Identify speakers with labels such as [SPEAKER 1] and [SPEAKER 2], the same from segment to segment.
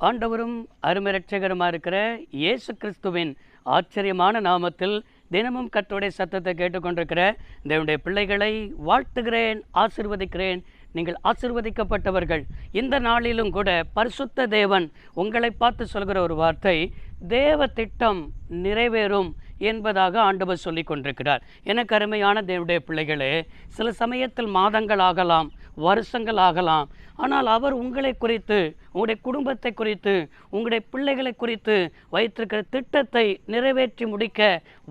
[SPEAKER 1] ஆண்டவரும் அருமை இரட்சகருமா இருக்கிற இயேசு கிறிஸ்துவின் ஆச்சரியமான நாமத்தில் தினமும் கர்த்தருடைய சத்தத்தை கேட்டுக்கொண்டிருக்கிற தேவனுடைய பிள்ளைகளை வாழ்த்துகிறேன், ஆசீர்வதிக்கிறேன். நீங்கள் ஆசீர்வதிக்கப்பட்டவர்கள். இந்த நாளிலும் கூட பரிசுத்த தேவன் உங்களை பார்த்து சொல்கிற ஒரு வார்த்தை, தேவ திட்டம் நிறைவேறும் என்பதாக ஆண்டவர் சொல்லி கொண்டிருக்கிறார். எனக்கு அருமையான தேவனுடைய பிள்ளைகளே, சில சமயத்தில் மாதங்கள் ஆகலாம், வருஷங்கள் ஆகலாம். ஆனால் அவர் உங்களை குறித்து, உங்களுடைய குடும்பத்தை குறித்து, உங்களுடைய பிள்ளைகளை குறித்து வைத்திருக்கிற திட்டத்தை நிறைவேற்றி முடிக்க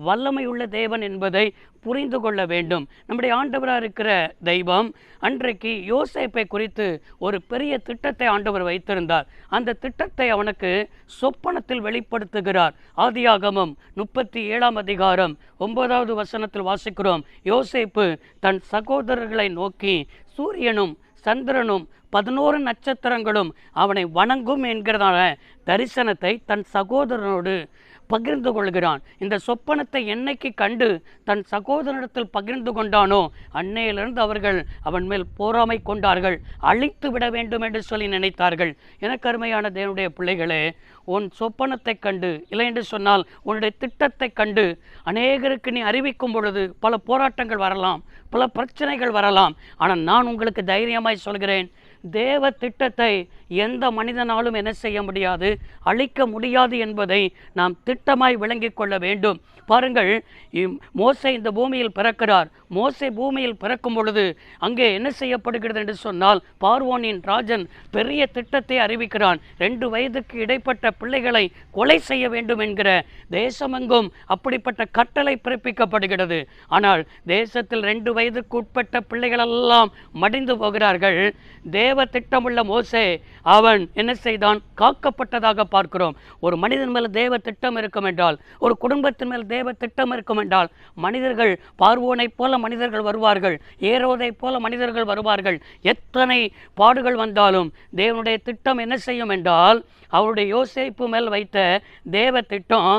[SPEAKER 1] வல்லமையுள்ள தேவன் என்பதை புரிந்து கொள்ள வேண்டும். நம்முடைய ஆண்டவராக இருக்கிற தெய்வம் அன்றைக்கு யோசேப்பை குறித்து ஒரு பெரிய திட்டத்தை ஆண்டவர் வைத்திருந்தார். அந்த திட்டத்தை அவனுக்கு சொப்பனத்தில் வெளிப்படுத்துகிறார். ஆதியாகமம் 37ஆம் அதிகாரம் 9வது வசனத்தில் வாசிக்கிறோம். யோசேப்பு தன் சகோதரர்களை நோக்கி, சூரியனும் சந்திரனும் 11 நட்சத்திரங்களும் அவனை வணங்கும் என்கிறதான தரிசனத்தை தன் சகோதரனோடு பகிர்ந்து கொள்கிறான். இந்த சொப்பனத்தை என்னைக்கு கண்டு தன் சகோதரனிடத்தில் பகிர்ந்து கொண்டானோ அன்னையிலிருந்து அவர்கள் அவன் மேல் போராமை கொண்டார்கள். அழித்து விட வேண்டும் என்று சொல்லி நினைத்தார்கள். எனக்கு அருமையான தேவனுடைய பிள்ளைகளே, உன் சொப்பனத்தை கண்டு, இல்லை என்று சொன்னால் உன்னுடைய திட்டத்தை கண்டு அநேகருக்கு நீ அறிவிக்கும் பொழுது பல போராட்டங்கள் வரலாம், பல பிரச்சனைகள் வரலாம். ஆனால் நான் உங்களுக்கு தைரியமாய் சொல்கிறேன், தேவ திட்டத்தை எந்த மனிதனாலும் என்ன செய்ய முடியாது, அழிக்க முடியாது என்பதை நாம் திட்டமாய் விளங்கி கொள்ள வேண்டும். பாருங்கள், மோசே இந்த பூமியில் பிறக்கிறார். மோசே பூமியில் பிறக்கும் பொழுது அங்கே என்ன செய்யப்படுகிறது என்று சொன்னால், பார்வோனின் ராஜன் பெரிய திட்டத்தை அறிவிக்கிறான். 2 வயதுக்கு இடைப்பட்ட பிள்ளைகளை கொலை செய்ய வேண்டும் என்கிற தேசமெங்கும் அப்படிப்பட்ட கட்டளை பிறப்பிக்கப்படுகிறது. ஆனால் தேசத்தில் 2 வயதுக்கு உட்பட்ட பிள்ளைகளெல்லாம் மடிந்து போகிறார்கள். தேவ திட்டமுள்ள மோசே அவன் என்ன செய்தான், காக்கப்பட்டதாக பார்க்கிறோம். ஒரு மனிதன் மேல் தேவ திட்டம் இருக்கும் என்றால், ஒரு குடும்பத்தின் மேல் தேவ திட்டம் இருக்கும் என்றால், மனிதர்கள் பார்வோனை போல மனிதர்கள் வருவார்கள், ஏரோதை போல மனிதர்கள் வருவார்கள். எத்தனை பாடுகள் வந்தாலும் தேவனுடைய திட்டம் என்ன செய்யும் என்றால், அவருடைய யோசேப்பு மேல் வைத்த தேவ திட்டம்,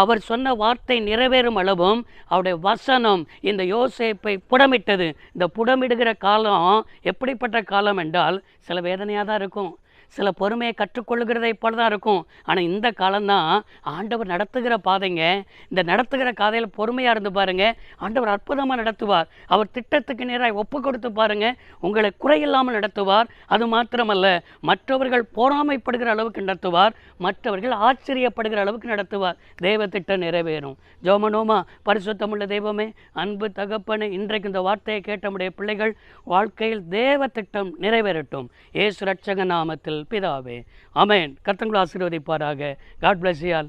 [SPEAKER 1] அவர் சொன்ன வார்த்தை நிறைவேறும் அளவும் அவருடைய வசனம் இந்த யோசேப்பை புடமிட்டது. இந்த புடமிடுகிற காலம் எப்படிப்பட்ட காலம் என்றால், சில வேதனையாக தான் இருக்கும், சில பொறுமையை கற்றுக்கொள்ளுகிறதை போல தான் இருக்கும். ஆனால் இந்த காலம்தான் ஆண்டவர் நடத்துகிற பாதைங்க. இந்த நடத்துகிற காதையில் பொறுமையாக இருந்து பாருங்கள், ஆண்டவர் அற்புதமாக நடத்துவார். அவர் திட்டத்துக்கு நேராக ஒப்பு கொடுத்து பாருங்கள், உங்களை குறையில்லாமல் நடத்துவார். அது மாத்திரமல்ல, மற்றவர்கள் பொறாமைப்படுகிற அளவுக்கு நடத்துவார், மற்றவர்கள் ஆச்சரியப்படுகிற அளவுக்கு நடத்துவார். தேவ திட்டம் நிறைவேறும். ஜோமனோமா. பரிசுத்தமுள்ள தெய்வமே, அன்பு தகப்பனே, இன்றைக்கு இந்த வார்த்தையை கேட்ட நம்முடைய பிள்ளைகள் வாழ்க்கையில் தேவ திட்டம் நிறைவேறட்டும். இயேசு இரட்சக நாமத்தில் பிதாவே, ஆமென். கர்த்தர் உங்களை ஆசீர்வதிப்பாராக. God bless you all.